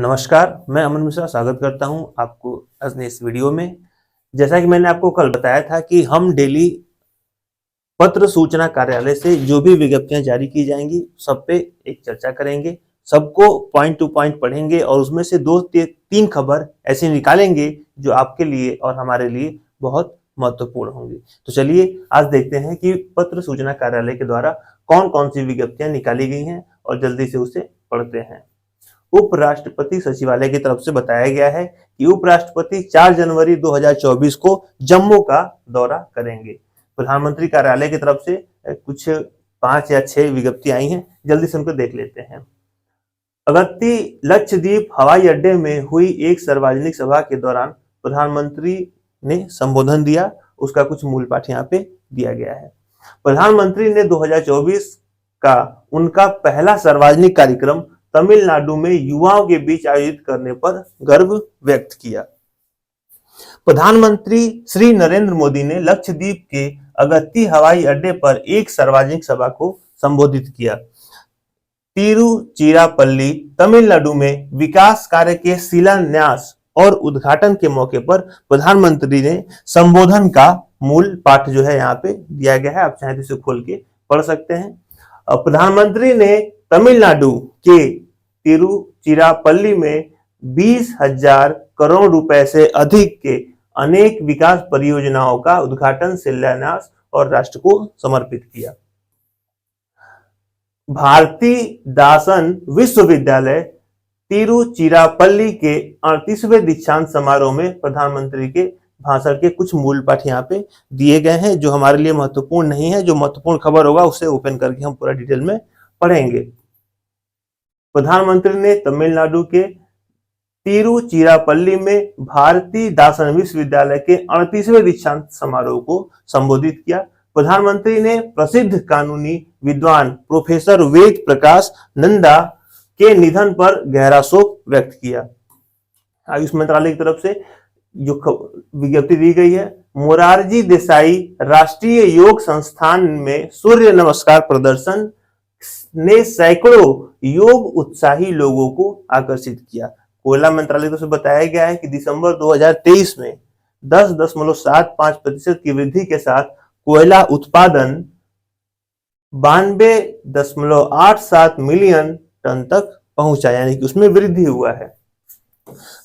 नमस्कार, मैं अमन मिश्रा स्वागत करता हूं आपको अपने इस वीडियो में। जैसा कि मैंने आपको कल बताया था कि हम डेली पत्र सूचना कार्यालय से जो भी विज्ञप्तियां जारी की जाएंगी सब पे एक चर्चा करेंगे, सबको पॉइंट टू पॉइंट पढ़ेंगे और उसमें से 2-3 खबर ऐसी निकालेंगे जो आपके लिए और हमारे लिए बहुत महत्वपूर्ण होंगी। तो चलिए आज देखते हैं कि पत्र सूचना कार्यालय के द्वारा कौन कौन सी विज्ञप्तियां निकाली गई हैं और जल्दी से उसे पढ़ते हैं। उपराष्ट्रपति सचिवालय की तरफ से बताया गया है कि उपराष्ट्रपति 4 जनवरी 2024 को जम्मू का दौरा करेंगे। प्रधानमंत्री कार्यालय की तरफ से कुछ 5 या 6 विज्ञप्ति आई हैं, जल्दी से उनको देख लेते हैं। अगत्ती लक्षद्वीप हवाई अड्डे में हुई एक सार्वजनिक सभा के दौरान प्रधानमंत्री ने संबोधन दिया, उसका कुछ मूल पाठ यहाँ पे दिया गया है। प्रधानमंत्री ने 2024 का उनका पहला सार्वजनिक कार्यक्रम तमिलनाडु में युवाओं के बीच आयोजित करने पर गर्व व्यक्त किया। प्रधानमंत्री श्री नरेंद्र मोदी ने लक्षद्वीप के अगत्ती हवाई अड्डे पर एक सार्वजनिक सभा को संबोधित किया। तिरुचिरापल्ली तमिलनाडु में विकास कार्य के शिलान्यास और उद्घाटन के मौके पर प्रधानमंत्री ने संबोधन का मूल पाठ जो है यहाँ पे दिया गया है, आप चाहे तो इसे खोल के पढ़ सकते हैं। प्रधानमंत्री ने तमिलनाडु के तिरुचिरापल्ली में 20,000 करोड़ रुपए से अधिक के अनेक विकास परियोजनाओं का उद्घाटन, शिलान्यास और राष्ट्र को समर्पित किया। भारती दासन विश्वविद्यालय तिरुचिरापल्ली के 38वें दीक्षांत समारोह में प्रधानमंत्री के भाषण के कुछ मूल पाठ यहाँ पे दिए गए हैं जो हमारे लिए महत्वपूर्ण नहीं है। जो महत्वपूर्ण खबर होगा उसे ओपन करके हम पूरा डिटेल में पढ़ेंगे। प्रधानमंत्री ने तमिलनाडु के तिरुचिरापल्ली में भारती दासन विश्वविद्यालय के 38वें दीक्षांत समारोह को संबोधित किया। प्रधानमंत्री ने प्रसिद्ध कानूनी विद्वान प्रोफेसर वेद प्रकाश नंदा के निधन पर गहरा शोक व्यक्त किया। आयुष मंत्रालय की तरफ से जो विज्ञप्ति दी गई है, मोरारजी देसाई राष्ट्रीय योग संस्थान में सूर्य नमस्कार प्रदर्शन ने सैकड़ों योग उत्साही लोगों को आकर्षित किया। कोयला मंत्रालय की तरफ से बताया गया है कि दिसंबर 2023 में 10.75% की वृद्धि के साथ कोयला उत्पादन 92.87 मिलियन टन तक पहुंचा, यानी कि उसमें वृद्धि हुआ है।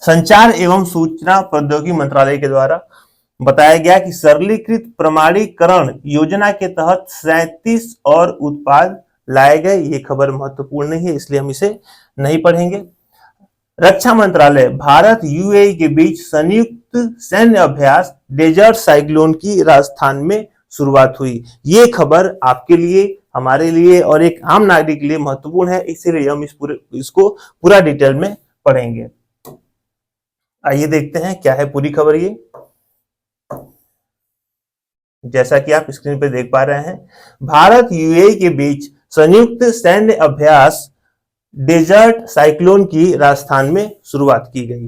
संचार एवं सूचना प्रौद्योगिकी मंत्रालय के द्वारा बताया गया कि सरलीकृत प्रमाणीकरण योजना के तहत 37 और उत्पाद लाए गए। ये खबर महत्वपूर्ण नहीं है इसलिए हम इसे नहीं पढ़ेंगे। रक्षा मंत्रालय भारत यूएई के बीच संयुक्त सैन्य अभ्यास डेजर्ट साइक्लोन की राजस्थान में शुरुआत हुई। ये खबर आपके लिए, हमारे लिए और एक आम नागरिक के लिए महत्वपूर्ण है, इसीलिए हम इसको पूरा डिटेल में पढ़ेंगे। आइए देखते हैं क्या है पूरी खबर। ये जैसा कि आप स्क्रीन पर देख पा रहे हैं, भारत यूएई के बीच संयुक्त सैन्य अभ्यास डेजर्ट साइक्लोन की राजस्थान में शुरुआत की गई।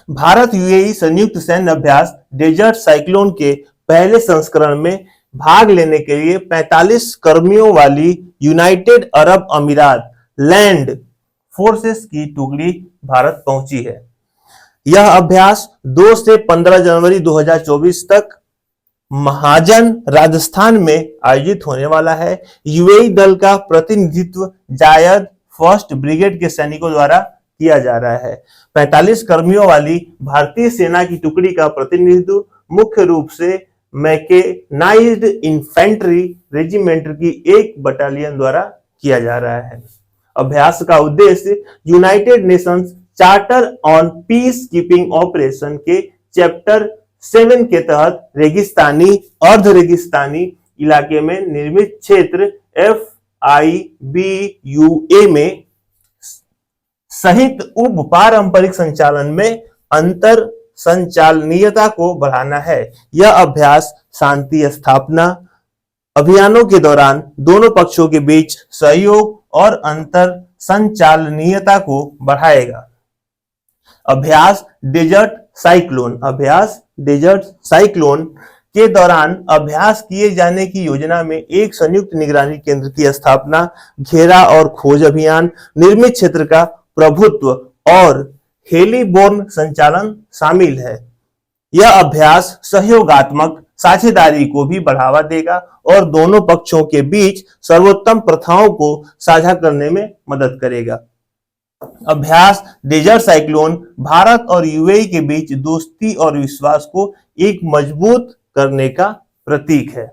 भारत यूएई संयुक्त सैन्य अभ्यास डेजर्ट साइक्लोन के पहले संस्करण में भाग लेने के लिए 45 कर्मियों वाली यूनाइटेड अरब अमीरात लैंड फोर्सेस की टुकड़ी भारत पहुंची है। यह अभ्यास 2 से 15 जनवरी 2024 तक महाजन राजस्थान में आयोजित होने वाला है। यूएई दल का प्रतिनिधित्व जायद फर्स्ट ब्रिगेड के सैनिकों द्वारा किया जा रहा है। 45 कर्मियों वाली भारतीय सेना की टुकड़ी का प्रतिनिधित्व मुख्य रूप से मैकेनाइज्ड इन्फेंट्री रेजिमेंट की एक बटालियन द्वारा किया जा रहा है। अभ्यास का उद्देश्य United Nations charter on peace keeping operation के चैप्टर 7 के तहत रेगिस्तानी अर्ध रेगिस्तानी इलाके में निर्मित क्षेत्र FIBUA में सहित उप पारंपरिक संचालन में अंतर संचालनीयता को बढ़ाना है। यह अभ्यास शांति स्थापना अभियानों के दौरान दोनों पक्षों के बीच सहयोग और अंतर संचालनीयता को बढ़ाएगा। अभ्यास डेजर्ट साइक्लोन के दौरान अभ्यास किए जाने की योजना में एक संयुक्त निगरानी केंद्र की स्थापना, घेरा और खोज अभियान, निर्मित क्षेत्र का प्रभुत्व, और हेलीबोर्न संचालन शामिल है। यह अभ्यास सहयोगात्मक साझेदारी को भी बढ़ावा देगा और दोनों पक्षों के बीच सर्वोत्तम प्रथाओं को साझा करने में मदद करेगा। अभ्यास डेजर्ट साइक्लोन भारत और यूएई के बीच दोस्ती और विश्वास को एक मजबूत करने का प्रतीक है।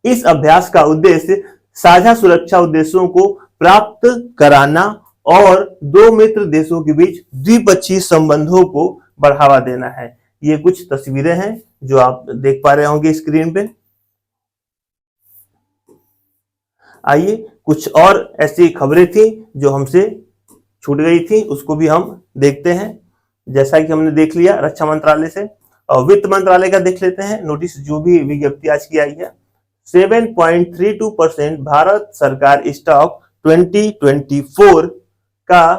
इस अभ्यास का उद्देश्य साझा सुरक्षा उद्देश्यों को प्राप्त कराना और दो मित्र देशों के बीच द्विपक्षीय संबंधों को बढ़ावा देना है। ये कुछ तस्वीरें हैं जो आप देख पा रहे होंगे स्क्रीन पे। आइए कुछ और ऐसी खबरें थी जो हमसे छूट गई थी, उसको भी हम देखते हैं। जैसा कि हमने देख लिया रक्षा मंत्रालय से, और वित्त मंत्रालय का देख लेते हैं नोटिस, जो भी विज्ञप्ति आज की आई है। 7.32% भारत सरकार स्टॉक 2024 का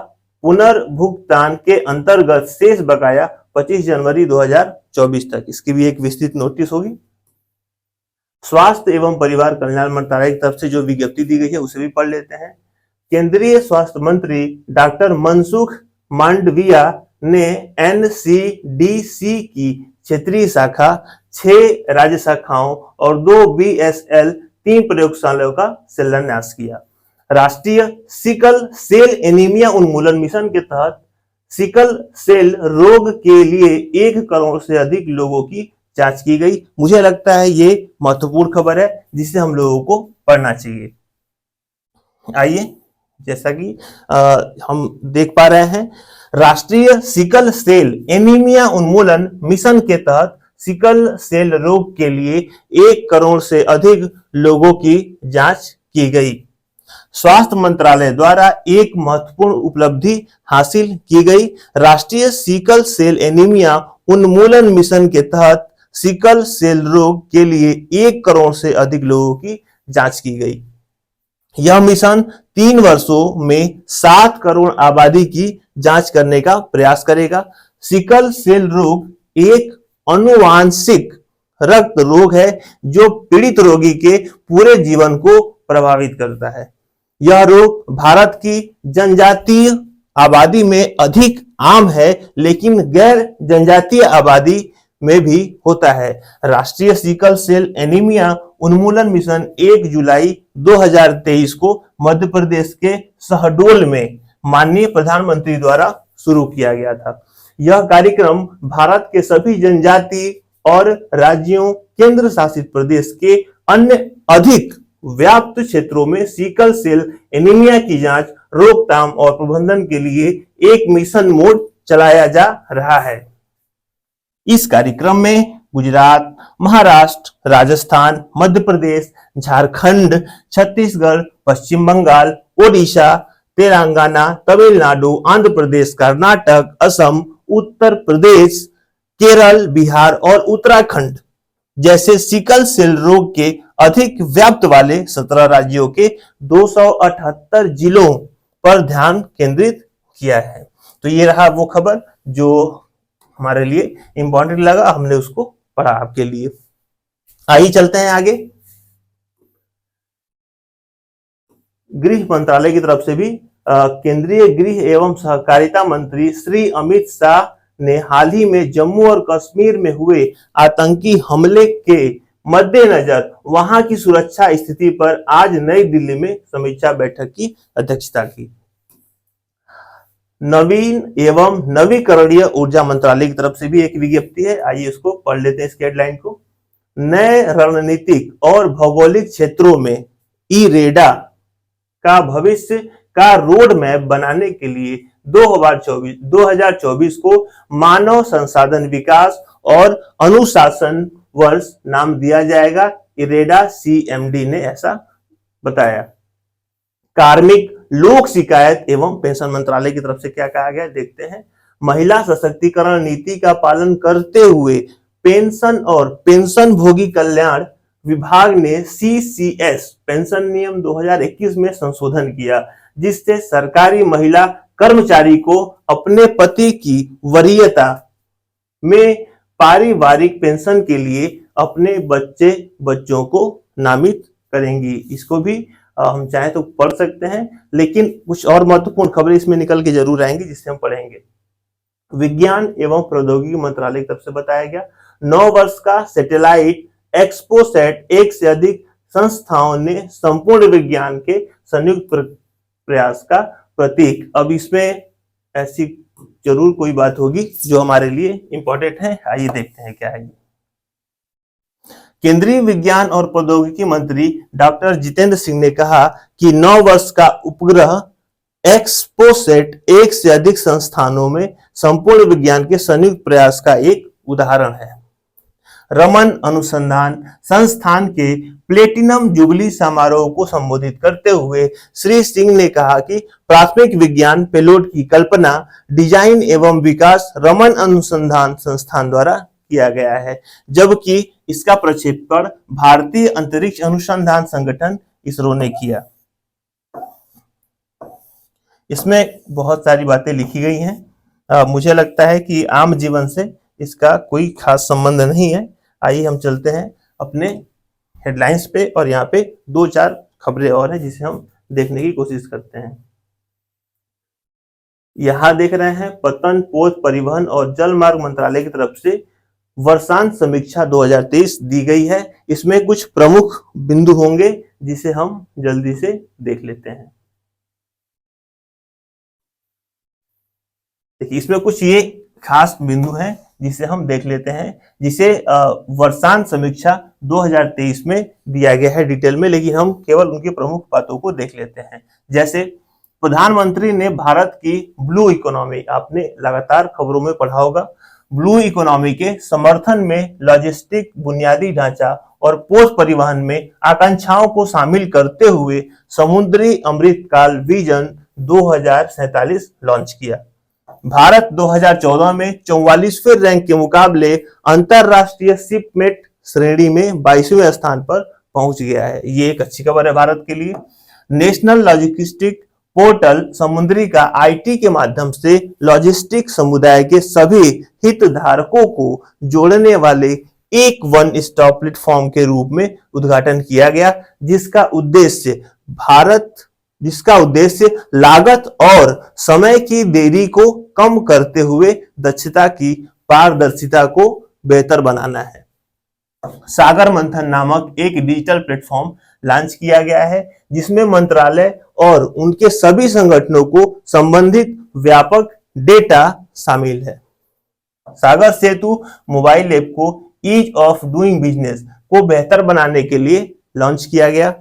पुनर्भुगतान के अंतर्गत शेष बकाया 25 जनवरी 2024 तक, इसकी भी एक विस्तृत नोटिस होगी। स्वास्थ्य एवं परिवार कल्याण मंत्रालय की तरफ से जो विज्ञप्ति दी गई है उसे भी पढ़ लेते हैं। केंद्रीय स्वास्थ्य मंत्री डॉक्टर मनसुख मांडविया ने एनसीडीसी की क्षेत्रीय शाखा, 6 राज्य शाखाओं और 2 बीएसएल 3 प्रयोगशालाओं का शिलान्यास किया। राष्ट्रीय सिकल सेल एनीमिया उन्मूलन मिशन के तहत सिकल सेल रोग के लिए 1 करोड़ से अधिक लोगों की जांच की गई। मुझे लगता है ये महत्वपूर्ण खबर है जिसे हम लोगों को पढ़ना चाहिए। आइए, जैसा कि हम देख पा रहे हैं, राष्ट्रीय सिकल सेल एनीमिया उन्मूलन मिशन के तहत सिकल सेल रोग के लिए 1 करोड़ से अधिक लोगों की जांच की गई। स्वास्थ्य मंत्रालय द्वारा एक महत्वपूर्ण उपलब्धि हासिल की गई। राष्ट्रीय सिकल सेल एनीमिया उन्मूलन मिशन के तहत सिकल सेल रोग के लिए 1 करोड़ से अधिक लोगों की जांच की गई। यह मिशन 3 वर्षों में 7 करोड़ आबादी की जांच करने का प्रयास करेगा। सिकल सेल रोग एक आनुवांशिक रक्त रोग है जो पीड़ित रोगी के पूरे जीवन को प्रभावित करता है। यह रोग भारत की जनजातीय आबादी में अधिक आम है, लेकिन गैर जनजातीय आबादी में भी होता है। राष्ट्रीय सिकल सेल एनीमिया उन्मूलन मिशन 1 जुलाई 2023 को मध्य प्रदेश के शहडोल में माननीय प्रधानमंत्री द्वारा शुरू किया गया था। यह कार्यक्रम भारत के सभी जनजाति और राज्यों, केंद्र शासित प्रदेश के अन्य अधिक व्याप्त क्षेत्रों में सिकल सेल एनीमिया की जांच, रोकथाम और प्रबंधन के लिए एक मिशन मोड चलाया जा रहा है। इस कार्यक्रम में गुजरात, महाराष्ट्र, राजस्थान, मध्य प्रदेश, झारखंड, छत्तीसगढ़, पश्चिम बंगाल, ओडिशा, तेलंगाना, तमिलनाडु, आंध्र प्रदेश, कर्नाटक, असम, उत्तर प्रदेश, केरल, बिहार और उत्तराखंड जैसे सिकल सेल रोग के अधिक व्याप्त वाले 17 राज्यों के 278 जिलों पर ध्यान केंद्रित किया है। तो ये रहा वो खबर जो हमारे लिए इंपॉर्टेंट लगा, हमने उसको पढ़ा आपके लिए। आइए चलते हैं आगे। गृह मंत्रालय की तरफ से भी केंद्रीय गृह एवं सहकारिता मंत्री श्री अमित शाह ने हाल ही में जम्मू और कश्मीर में हुए आतंकी हमले के मद्देनजर वहां की सुरक्षा स्थिति पर आज नई दिल्ली में समीक्षा बैठक की अध्यक्षता की। नवीन एवं नवीकरणीय ऊर्जा मंत्रालय की तरफ से भी एक विज्ञप्ति है, आइए उसको पढ़ लेते हैं इसके हेडलाइन को। नए रणनीतिक और भौगोलिक क्षेत्रों में इरेडा का भविष्य का रोड मैप बनाने के लिए 2024 को मानव संसाधन विकास और अनुशासन वर्ष नाम दिया जाएगा। इरेडा सीएमडी ने ऐसा बताया। कार्मिक लोक शिकायत एवं पेंशन मंत्रालय की तरफ से क्या कहा गया देखते हैं। महिला सशक्तिकरण नीति का पालन करते हुए पेंशन और पेंशन भोगी कल्याण विभाग ने सीसीएस पेंशन नियम 2021 में संशोधन किया, जिससे सरकारी महिला कर्मचारी को अपने पति की वरीयता में पारिवारिक पेंशन के लिए अपने बच्चों को नामित करेंगी। इसको भी हम चाहें तो पढ़ सकते हैं, लेकिन कुछ और महत्वपूर्ण खबरें इसमें निकल के जरूर आएंगी जिससे हम पढ़ेंगे। विज्ञान एवं प्रौद्योगिकी मंत्रालय की तरफ से बताया गया 9 वर्ष का सैटेलाइट एक्सपोसैट, एक से अधिक संस्थाओं ने संपूर्ण विज्ञान के संयुक्त प्रयास का प्रतीक। अब इसमें ऐसी जरूर कोई बात होगी जो हमारे लिए इंपॉर्टेंट है, आइए देखते हैं क्या है। केंद्रीय विज्ञान और प्रौद्योगिकी मंत्री डॉक्टर जितेंद्र सिंह ने कहा कि 9 वर्ष का उपग्रह एक्सपोसैट एक से अधिक संस्थानों में संपूर्ण विज्ञान के संयुक्त प्रयास का एक उदाहरण है। रमन अनुसंधान संस्थान के प्लेटिनम जुबली समारोह को संबोधित करते हुए श्री सिंह ने कहा कि प्राथमिक विज्ञान पेलोड की कल्पना, डिजाइन एवं विकास रमन अनुसंधान संस्थान द्वारा किया गया है, जबकि इसका प्रक्षेपण भारतीय अंतरिक्ष अनुसंधान संगठन इसरो ने किया। इसमें बहुत सारी बातें लिखी गई हैं। मुझे लगता है कि आम जीवन से इसका कोई खास संबंध नहीं है। आइए हम चलते हैं अपने हेडलाइंस पे, और यहाँ पे 2-4 खबरें और हैं जिसे हम देखने की कोशिश करते हैं। यहाँ देख रहे हैं पतन, पोत, परिवहन और जल मार्ग मंत्रालय की तरफ से वर्षांत समीक्षा 2023 दी गई है। इसमें कुछ प्रमुख बिंदु होंगे जिसे हम जल्दी से देख लेते हैं। देखिए, इसमें कुछ ये खास बिंदु हैं जिसे हम देख लेते हैं, जिसे वर्षांत समीक्षा 2023 में दिया गया है डिटेल में, लेकिन हम केवल उनकी प्रमुख बातों को देख लेते हैं। जैसे प्रधानमंत्री ने भारत की ब्लू इकोनॉमी, आपने लगातार खबरों में पढ़ा होगा, ब्लू इकोनॉमी के समर्थन में लॉजिस्टिक, बुनियादी ढांचा और पोत परिवहन में आकांक्षाओं को शामिल करते हुए समुद्री अमृतकाल विजन 2047 लॉन्च किया। भारत 2014 में 44वें रैंक के मुकाबले अंतरराष्ट्रीय शिपमेट श्रेणी में 22वें स्थान पर पहुंच गया है। ये एक अच्छी खबर है भारत के लिए। नेशनल लॉजिस्टिक पोर्टल समुद्री का आईटी के माध्यम से लॉजिस्टिक समुदाय के सभी हितधारकों को जोड़ने वाले एक वन स्टॉप प्लेटफॉर्म के रूप में उद्घाटन किया गया, जिसका उद्देश्य लागत और समय की देरी को कम करते हुए दक्षता की पारदर्शिता को बेहतर बनाना है। सागर मंथन नामक एक डिजिटल प्लेटफॉर्म लॉन्च किया गया है, जिसमें मंत्रालय और उनके सभी संगठनों को संबंधित व्यापक डेटा शामिल है। सागर सेतु मोबाइल ऐप को ईज ऑफ डूइंग बिजनेस को बेहतर बनाने के लिए लॉन्च किया गया।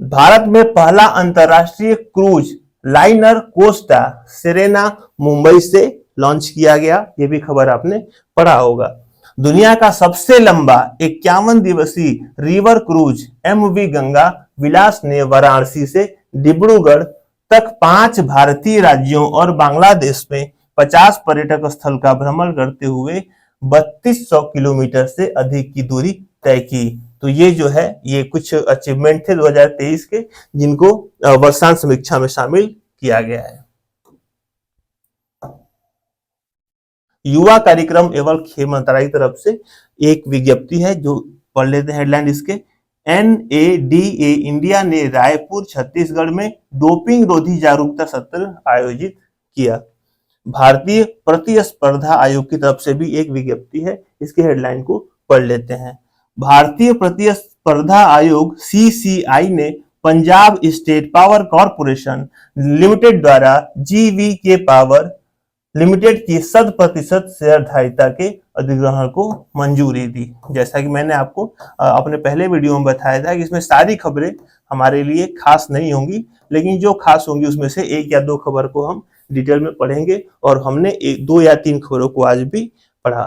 भारत में पहला अंतरराष्ट्रीय cruise liner Costa Serena Mumbai से लॉन्च किया गया, ये भी खबर आपने पढ़ा होगा। दुनिया का सबसे लंबा 51 दिवसीय रिवर क्रूज एमवी गंगा विलास ने वाराणसी से डिब्रूगढ़ तक 5 भारतीय राज्यों और बांग्लादेश में 50 पर्यटक स्थल का भ्रमण करते हुए 3200 किलोमीटर से अधिक की दूरी तय की। तो ये जो है, ये कुछ अचीवमेंट थे 2023 के, जिनको वर्षांत समीक्षा में शामिल किया गया है। युवा कार्यक्रम एवं खेल मंत्रालय की तरफ से एक विज्ञप्ति है जो पढ़ लेते हैं हेडलाइन इसके। NADA इंडिया ने रायपुर छत्तीसगढ़ में डोपिंग रोधी जागरूकता सत्र आयोजित किया। भारतीय प्रतिस्पर्धा आयोग की तरफ से भी एक विज्ञप्ति है, इसके हेडलाइन को पढ़ लेते हैं। भारतीय प्रतिस्पर्धा आयोग CCI ने Punjab state power corporation limited द्वारा GVK पावर लिमिटेड की 100% शेयरधारिता के अधिग्रहण को मंजूरी दी। जैसा कि मैंने आपको अपने पहले वीडियो में बताया था कि इसमें सारी खबरें हमारे लिए खास नहीं होंगी, लेकिन जो खास होंगी उसमें से 1 या 2 खबर को हम डिटेल में पढ़ेंगे, और हमने 2 या 3 खबरों को आज भी पढ़ा।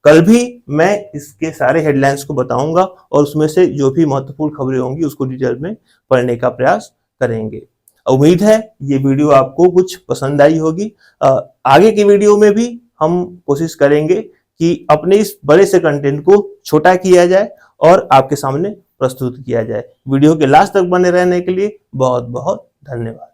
कल भी मैं इसके सारे हेडलाइंस को बताऊंगा और उसमें से जो भी महत्वपूर्ण खबरें होंगी उसको डिटेल में पढ़ने का प्रयास करेंगे। उम्मीद है ये वीडियो आपको कुछ पसंद आई होगी। आगे की वीडियो में भी हम कोशिश करेंगे कि अपने इस बड़े से कंटेंट को छोटा किया जाए और आपके सामने प्रस्तुत किया जाए। वीडियो के लास्ट तक बने रहने के लिए बहुत बहुत धन्यवाद।